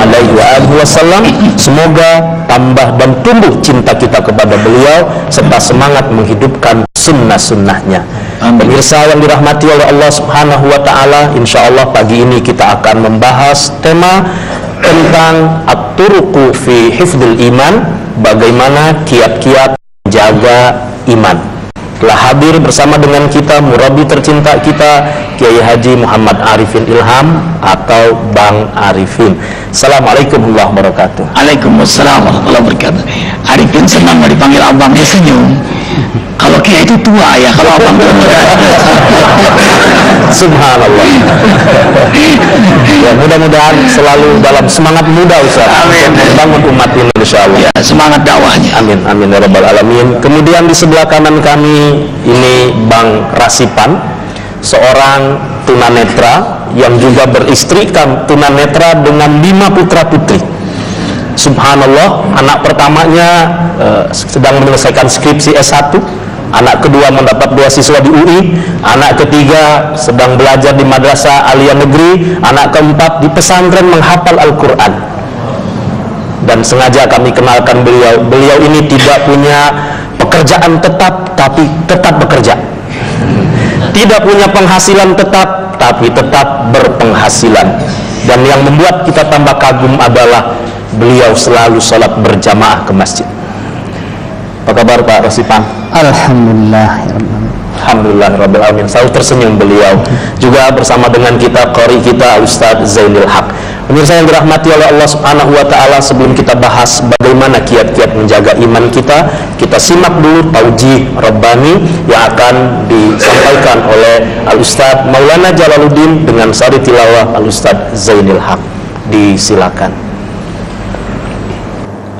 alaihi wasallam. Semoga tambah dan tumbuh cinta kita kepada beliau serta semangat menghidupkan sunnah-sunnahnya. Pemirsa yang dirahmati oleh Allah Subhanahu wa taala, insyaallah pagi ini kita akan membahas tema tentang at-turuqu fi hifdzil iman, bagaimana kiat-kiat menjaga iman. Telah hadir bersama dengan kita murabi tercinta kita, Kiai Haji Muhammad Arifin Ilham atau Bang Arifin. Assalamualaikum warahmatullahi wabarakatuh. Waalaikumsalam warahmatullahi wabarakatuh. Arifin senang dipanggil abang, dia senyum. Kalau Kiai itu tua ya, kalau abang itu muda. Subhanallah. Ya, mudah-mudahan selalu dalam semangat muda Ustaz. Amin. Bangun umat ini insyaallah. Ya, semangat dakwahnya. Amin amin ya rabbal alamin. Kemudian di sebelah kanan kami ini Bang Rasipan, seorang tunanetra yang juga beristrikan tunanetra dengan 5 putra putri. Subhanallah, anak pertamanya sedang menyelesaikan skripsi S1, anak kedua mendapat beasiswa di UI, anak ketiga sedang belajar di madrasah aliyah negeri, anak keempat di pesantren menghafal Al-Quran. Dan sengaja kami kenalkan beliau ini tidak punya pekerjaan tetap, tapi tetap bekerja. Tidak punya penghasilan tetap, tapi tetap berpenghasilan. Dan yang membuat kita tambah kagum adalah beliau selalu sholat berjamaah ke masjid. Apa kabar Pak Rasipan? Alhamdulillah. Alhamdulillah rabbil alamin. Selalu tersenyum beliau. Juga bersama dengan kita qori kita Ustaz Zainul Haq. Pemirsa yang dirahmati oleh Allah Subhanahu wa taala, sebelum kita bahas bagaimana kiat-kiat menjaga iman kita, kita simak dulu taujih Rabbani yang akan disampaikan oleh Al-Ustaz Maulana Jalaluddin dengan sari tilawah Al-Ustaz Zainul Haq. Disilakan.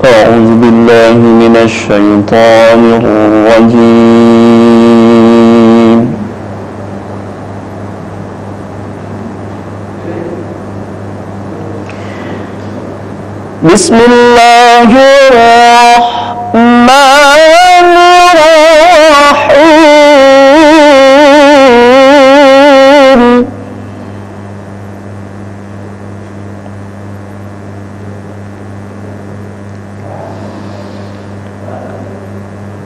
أعوذ بالله من الشيطان الرجيم بسم الله الرحمن الرحيم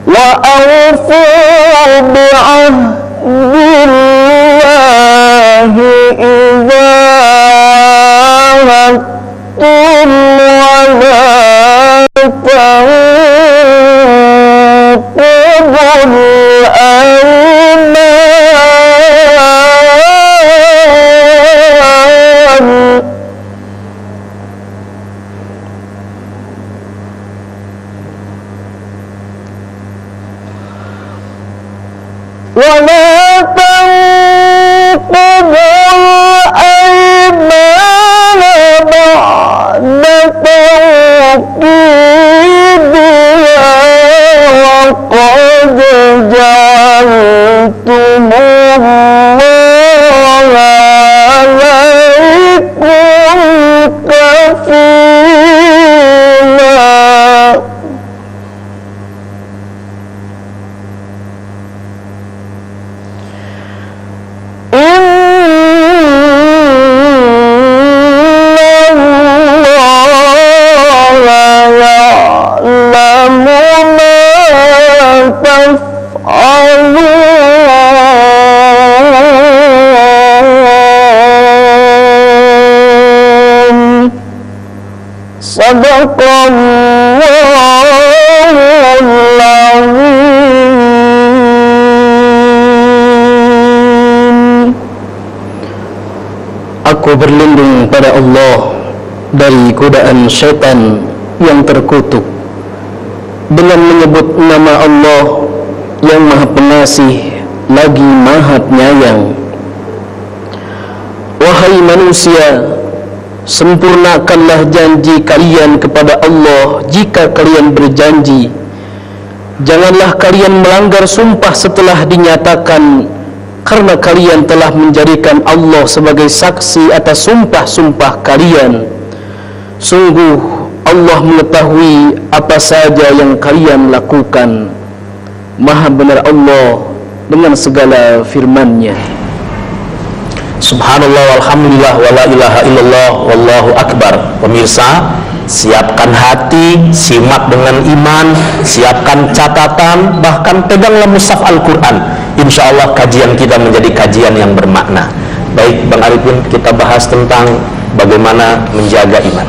وأوفوا بعهد الله إذا عاهدتم ولا تنقضوا الأيمان ولا تنقضوا الأيمان بعد توكيدها وقد جعلتم الله عليكم كفيلا Sadaqallahul azim. Aku berlindung pada Allah dari godaan syaitan yang terkutuk dengan menyebut nama Allah yang Maha Pengasih lagi Maha Penyayang. Wahai manusia, sempurnakanlah janji kalian kepada Allah jika kalian berjanji. Janganlah kalian melanggar sumpah setelah dinyatakan, karena kalian telah menjadikan Allah sebagai saksi atas sumpah-sumpah kalian. Sungguh Allah mengetahui apa saja yang kalian lakukan. Maha benar Allah dengan segala firman-Nya. Subhanallah walhamdulillah wala ilaha illallah wallahu akbar. Pemirsa, siapkan hati, simak dengan iman, siapkan catatan, bahkan peganglah mushaf Al-Quran. Insya Allah kajian kita menjadi kajian yang bermakna. Baik Bang Arifin, kita bahas tentang bagaimana menjaga iman.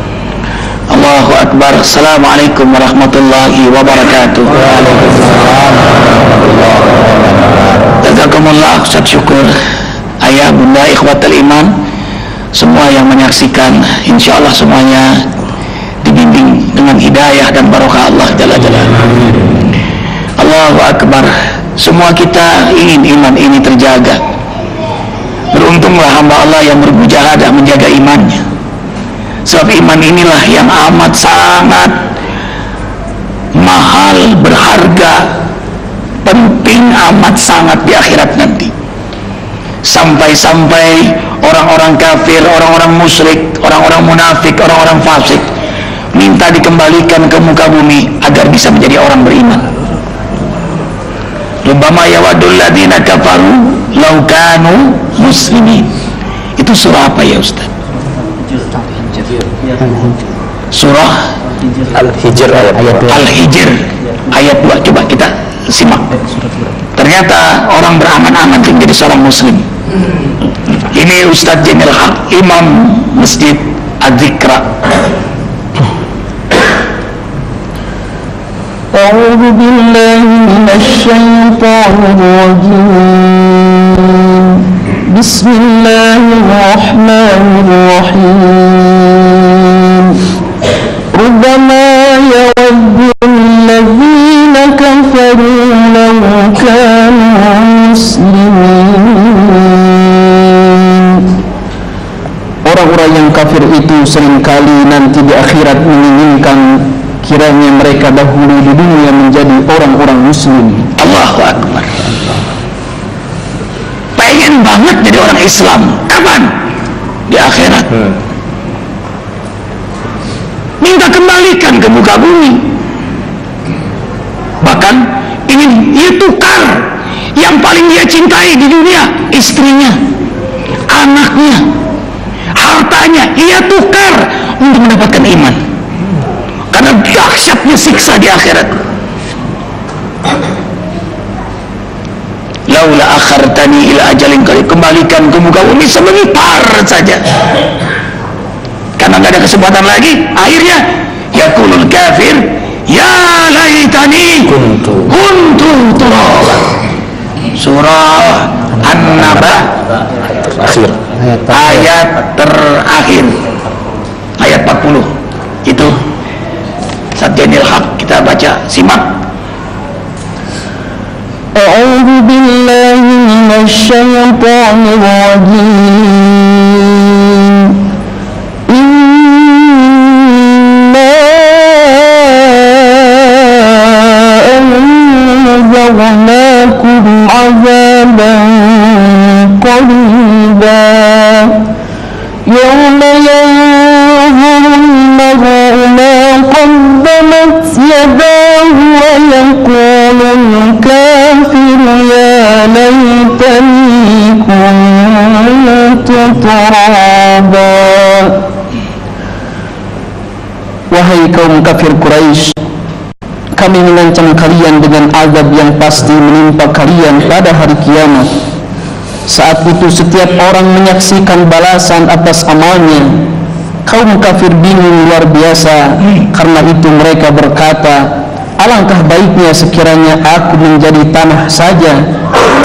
Allahu Akbar. Assalamualaikum warahmatullahi wabarakatuh. Jazakumullah, Ustaz syukur. Ayah, bunda, ikhwatul iman, semua yang menyaksikan, insya Allah semuanya dibimbing dengan hidayah dan barokah Allah Jalla Jalaluhu. Allahu Akbar. Semua kita ingin iman ini terjaga. Beruntunglah hamba Allah yang bermujahadah menjaga imannya. Sebab iman inilah yang amat sangat mahal, berharga, penting amat sangat di akhirat nanti. Sampai-sampai orang-orang kafir, orang-orang musyrik, orang-orang munafik, orang-orang fasik minta dikembalikan ke muka bumi agar bisa menjadi orang beriman. Rubbama yawaddul ladzina kafaru law kanu muslimin. Itu surah apa ya Ustaz? Surah Al-Hijr Al-Hijr ayat 2. Coba kita simak. Ternyata orang berangan-angan menjadi seorang muslim. Ini Ustadz Jamil Haq, Imam Masjid Adzikra. A'udzu billahi minasyaitonir rajim. Bismillahirrahmanirrahim. Rubbama yawaddu alladzina kafaru law kanu muslimin. Orang-orang yang kafir itu seringkali nanti di akhirat menginginkan kiranya mereka dahulu di dunia menjadi orang-orang muslim. Allahu Akbar. Pengen banget jadi orang Islam. Kapan? Di akhirat. Minta kembalikan ke muka bumi. Bahkan ingin dia tukar yang paling dia cintai di dunia, istrinya, anaknya, hartanya, ia tukar untuk mendapatkan iman. Karena dahsyatnya siksa di akhirat. Laula akhartani ila ajalin qarib, kembalikan ke muka bumi sebentar saja. Karena nggak ada kesempatan lagi, akhirnya yaqulul kafir ya laitani kuntu turaban. Surah An-Naba ayat terakhir, ayat 40. Itu Satyanil Haq, kita baca, simak. A'udzu billahi minasyaitonir rajim. Inna anzarnakum 'adzaban qariba yawma yanzurul mar'u ma qaddamat yadahu wa yaqulul kafiru ya laitani kuntu turaba. Wahai kaum kafir Quraisy, kami mengancam kalian dengan azab yang pasti menimpa kalian pada hari kiamat. Saat itu setiap orang menyaksikan balasan atas amalnya. Kaum kafir bingung luar biasa. Karena itu mereka berkata, alangkah baiknya sekiranya aku menjadi tanah saja,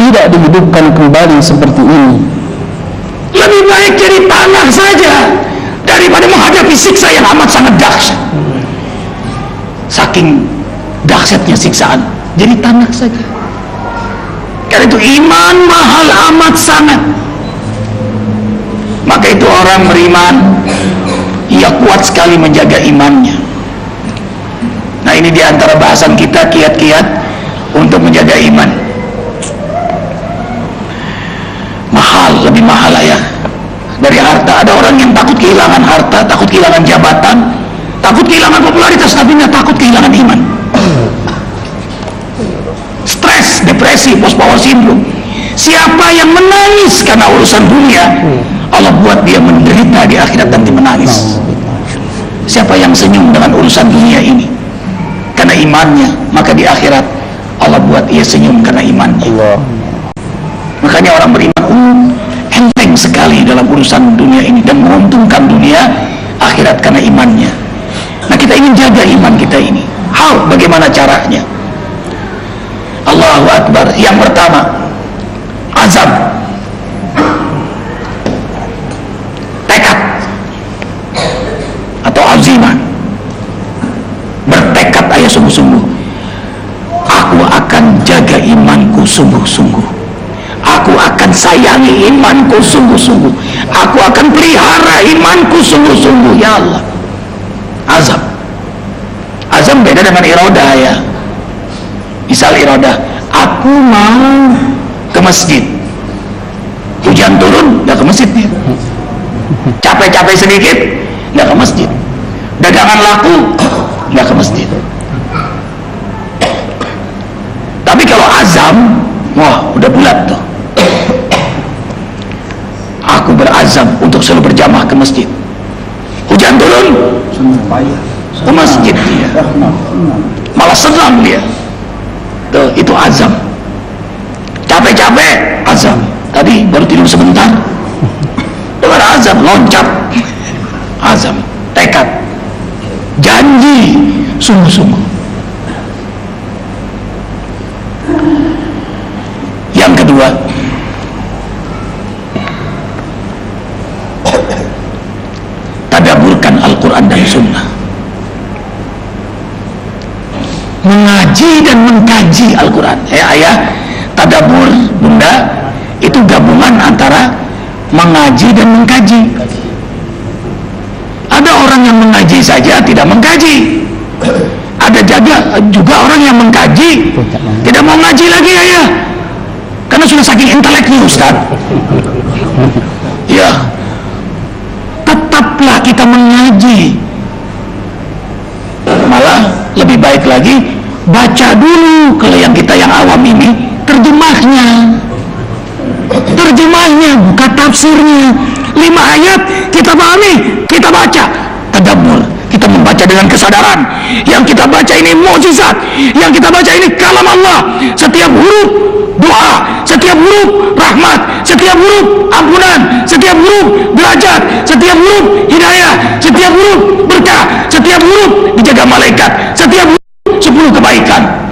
tidak dihidupkan kembali seperti ini. Lebih baik jadi tanah saja daripada menghadapi siksa yang amat sangat dahsyat. Saking dahsyatnya siksaan, jadi tanah saja. Karena itu iman mahal amat sangat. Maka itu orang beriman, ia kuat sekali menjaga imannya. Nah, ini diantara bahasan kita, kiat-kiat untuk menjaga iman. Mahal, lebih mahal lah ya dari harta. Ada orang yang takut kehilangan harta, takut kehilangan jabatan, takut kehilangan popularitas, tapi nggak takut kehilangan iman. Stres, depresi, post power syndrome. Siapa yang menangis karena urusan dunia, Allah buat dia menderita di akhirat nanti menangis. Siapa yang senyum dengan urusan dunia ini karena imannya, maka di akhirat Allah buat ia senyum karena imannya. Makanya orang beriman enteng sekali dalam urusan dunia ini dan menguntungkan dunia akhirat karena imannya. Nah, kita ingin jaga iman kita ini. Bagaimana caranya? Allahu Akbar. Yang pertama, azam, tekad atau azimah, bertekad ayah sungguh-sungguh, aku akan jaga imanku sungguh-sungguh, aku akan sayangi imanku sungguh-sungguh, aku akan pelihara imanku sungguh-sungguh. Ya Allah, azam. Azam beda dengan irodah ya. Misal irodah, aku mau ke masjid, hujan turun nggak ke masjid nih, capek-capek sedikit nggak ke masjid, dagangan laku nggak ke masjid. Tapi kalau azam, wah udah bulat tuh, aku berazam untuk selalu berjamaah ke masjid, hujan turun ke masjid dia, malah senang dia tuh, itu azam. Capek-capek azam, tadi baru tidur sebentar dengan azam, loncat azam, tekad, janji sungguh-sungguh. Yang kedua, tadaburkan Al-Quran dan Sunnah, mengaji dan mengkaji Al-Quran. Ayah, tadabur bunda itu gabungan antara mengaji dan mengkaji. Ada orang yang mengaji saja tidak mengkaji, ada juga orang yang mengkaji tidak mau ngaji lagi ayah, karena sudah saking inteleknya Ustaz. Ya, tetaplah kita mengaji, malah lebih baik lagi baca dulu kalau yang kita yang awam ini terjemahnya, bukan tafsirnya. 5 ayat kita pahami, kita baca, tadabbur, kita membaca dengan kesadaran. Yang kita baca ini mukjizat, yang kita baca ini kalam Allah. Setiap huruf doa, setiap huruf rahmat, setiap huruf ampunan, setiap huruf derajat, setiap huruf hidayah, setiap huruf berkah, setiap huruf dijaga malaikat, setiap huruf 10 kebaikan.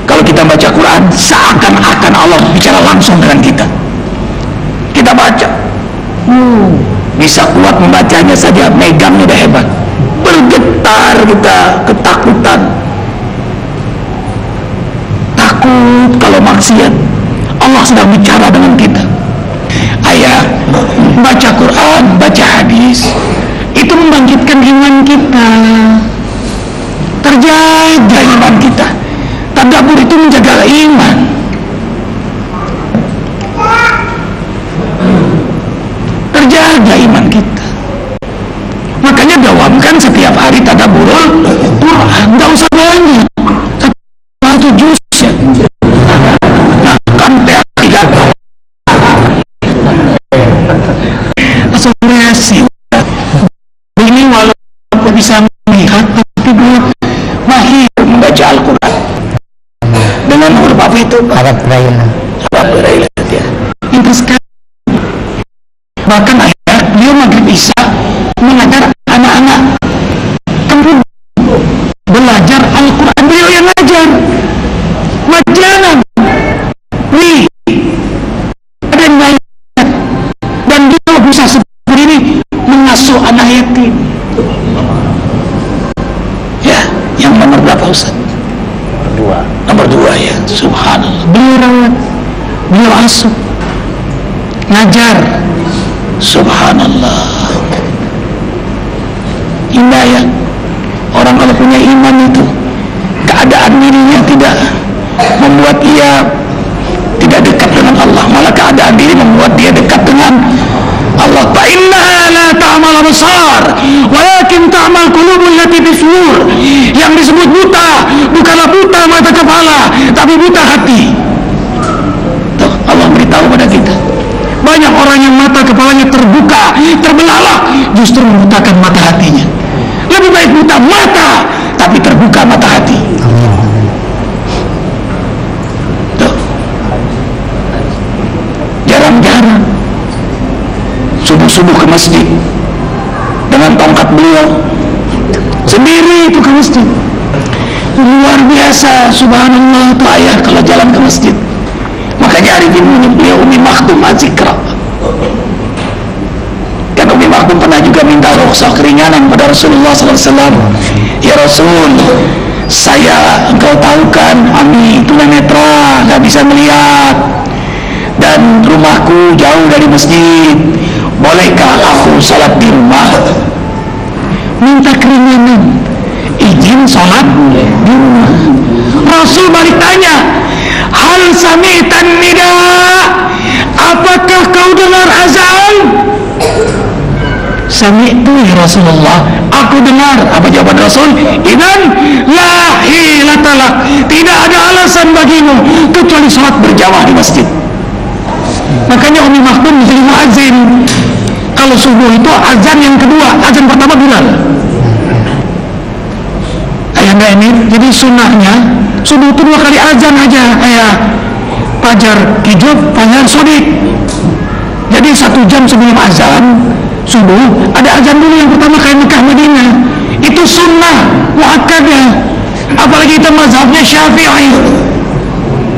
Kalau kita baca Quran, seakan-akan Allah bicara langsung dengan kita. Kita baca, bisa kuat membacanya saja, megangnya udah hebat, bergetar kita, ketakutan, takut kalau maksiat. Allah sedang bicara dengan kita. Ayah, baca Quran, baca hadis, itu membangkitkan iman kita, terjaga iman kita. Tadabbur itu menjaga iman. Terjaga iman kita. Makanya dawamkan setiap hari tadabburul Quran. Nggak usah banyak, 1 juz ya. Nah, kan tiga asosiasi ini walaupun bisa melihat tapi belum mahir membaca Al-Quran dengan huruf apa itu? Arab Braille ya. Itu sekali. Bahkan ayah beliau maghrib isya mengajar anak-anak kampung belajar Al-Quran, beliau yang ngajar. Jangan nih ada yang banyak, dan dia bisa seperti ini mengasuh anak yatim. Ya, yang nomor berapa Ustaz? Nomor 2 ya. Subhanallah, beliau rawat, beliau asuh, ngajar. Subhanallah, indah ya. Orang kalau punya iman itu, keadaan dirinya tidak membuat ia tidak dekat dengan Allah, malah keadaan diri membuat dia dekat dengan Allah. Fa innaha la ta'mal absar walakin ta'mal qulubul lati fi sudur. Yang disebut buta bukanlah buta mata kepala, tapi buta hati. mata, terbelahlah, justru membutakan mata hatinya. Lebih baik buta mata tapi terbuka mata hati. Tuh. Jarang-jarang subuh-subuh ke masjid dengan tongkat beliau sendiri itu ke masjid. Luar biasa, subhanallah itu ayah kalau jalan ke masjid. Makanya Arifin menyebut beliau Umi Maktum Az-Zikra. Dan Umi Maktum pernah juga minta rukhsah keringanan pada Rasulullah SAW. Ya Rasul, saya, engkau tahu kan, Ami tunanetra, gak bisa melihat, dan rumahku jauh dari masjid. Bolehkah aku salat di rumah? Minta keringanan, izin salat di rumah. Rasul balik tanya, hal sami'tan nida, apakah kau dengar azan? Sami'tu ya Rasulullah, aku dengar. Apa jawaban Rasul? Idzan la hilatalak, tidak ada alasan bagimu kecuali salat berjamaah di masjid. Makanya Umi Maktum menjadi muazzin. Kalau subuh itu azan yang kedua, azan pertama Bilal. Ayah ini, jadi sunnahnya subuh itu 2 kali azan aja, kayak fajar hijab, fajar sodik. Jadi 1 jam sebelum azan subuh ada azan dulu yang pertama kayak Mekah Madinah. Itu sunnah muakkadah. Apalagi kita mazhabnya Syafi'i,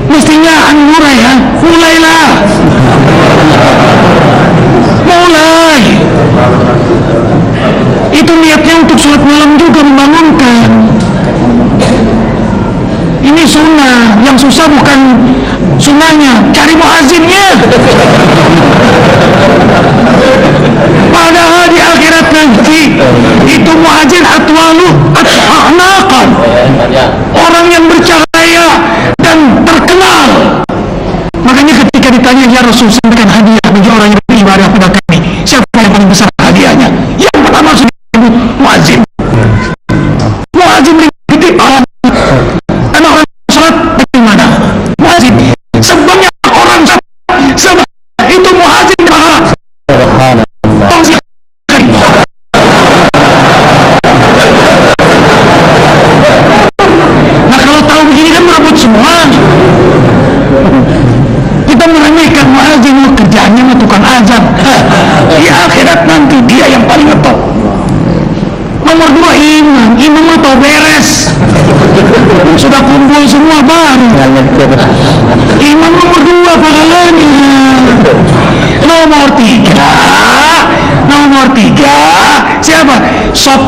mestinya anura ya, mulailah, mulai. Itu niatnya untuk sholat malam juga, membangunkan. Ini sunnah. Yang susah bukan sunnahnya, cari muazzinnya. Padahal di akhirat nanti itu muazzin atwalu at'anaqan, orang yang bercahaya dan terkenal. Makanya ketika ditanya, ya Rasul, sampaikan hadiah bagi orang yang beribadah pada kami, siapa yang paling besar hadiahnya? Yang pertama sudah disebut muazzin. Muazzin lebih orang. Dan orang salat bagaimana? Muazzin. Sebanyak orang salat, sebanyak itu muazzin pahala. Nah kalau tahu begini kan merebut semua. Kita meremehkan muazzin, kerjaannya mah tukang azan. Di akhirat nanti dia yang paling ngetop. Nomor 2 imam, imam atau beres, sudah kumpul semua baru. Imam nomor 2 pahalanya. Nomor 3 siapa? Sop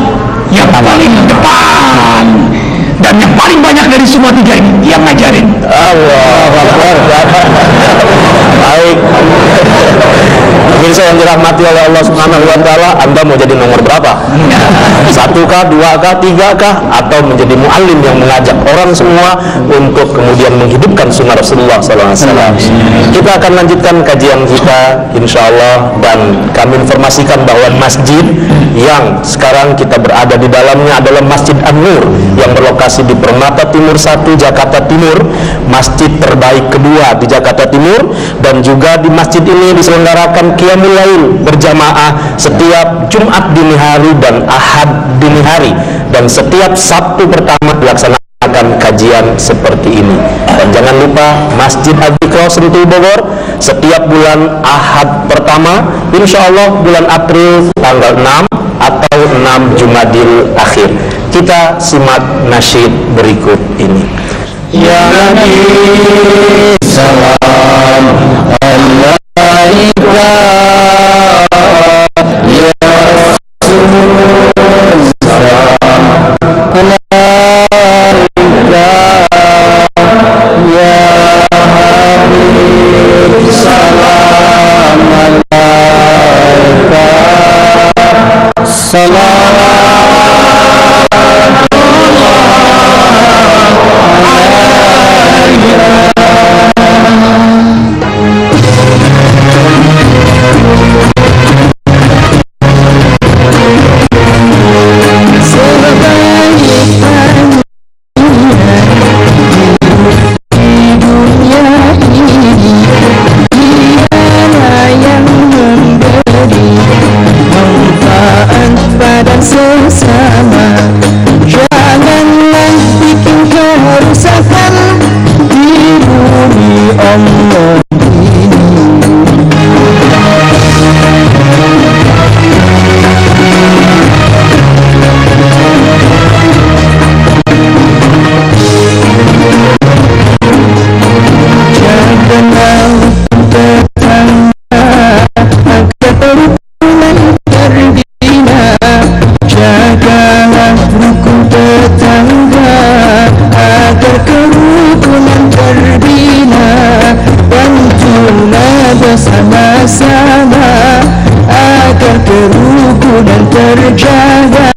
yang paling depan. Dan yang paling banyak dari semua 3 ini yang ngajarin. Allahu Akbar. Baik. Pemirsa yang dirahmati oleh Allah Subhanahu wa taala, Anda mau jadi nomor berapa? 1 kah, 2 kah, 3 kah, atau menjadi muallim yang mengajak orang semua untuk kemudian menghidupkan sunnah Rasulullah SAW. Kita akan lanjutkan kajian kita insyaallah, dan kami informasikan bahwa masjid yang sekarang kita berada di dalamnya adalah Masjid An-Nur yang berlokasi di Permata Timur 1, Jakarta Timur, masjid terbaik kedua di Jakarta Timur. Dan juga di masjid ini diselenggarakan Qiyamul Lail berjamaah setiap Jumat dini hari dan Ahad dini hari, dan setiap Sabtu pertama dilaksanakan kajian seperti ini. Dan jangan lupa Masjid Al-Iqra Sentul Bogor setiap bulan Ahad pertama, insya Allah bulan April tanggal 6 atau 6 Jumadil Akhir. Kita simak nasyid berikut ini. Ya Nabi salam alaika, ya Rasul salam alaika, ya Habib salam alaika, salam. Yang memberi Jagalah rukun tetangga agar kerukunan terbina. Bantulah bersama-sama agar kerukunan terjaga.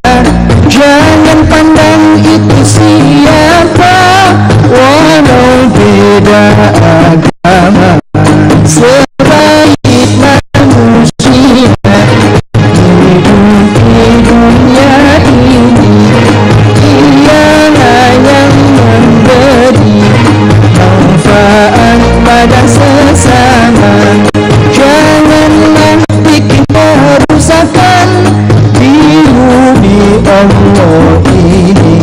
Jangan pandang itu siapa, walau beda agama. Sebaik manusia hidup di dunia ini, ialah yang memberi manfaat pada sesama. Janganlah bikin kerusakan di bumi Allah ini.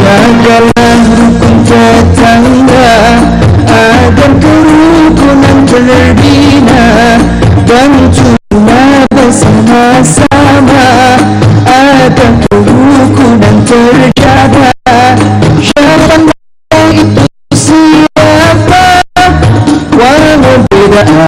Jagalah rukun tetangga agar kerukunan terbina. Bantulah bersama-sama agar kerukunan terjaga. Jangan pandang itu siapa, walau beda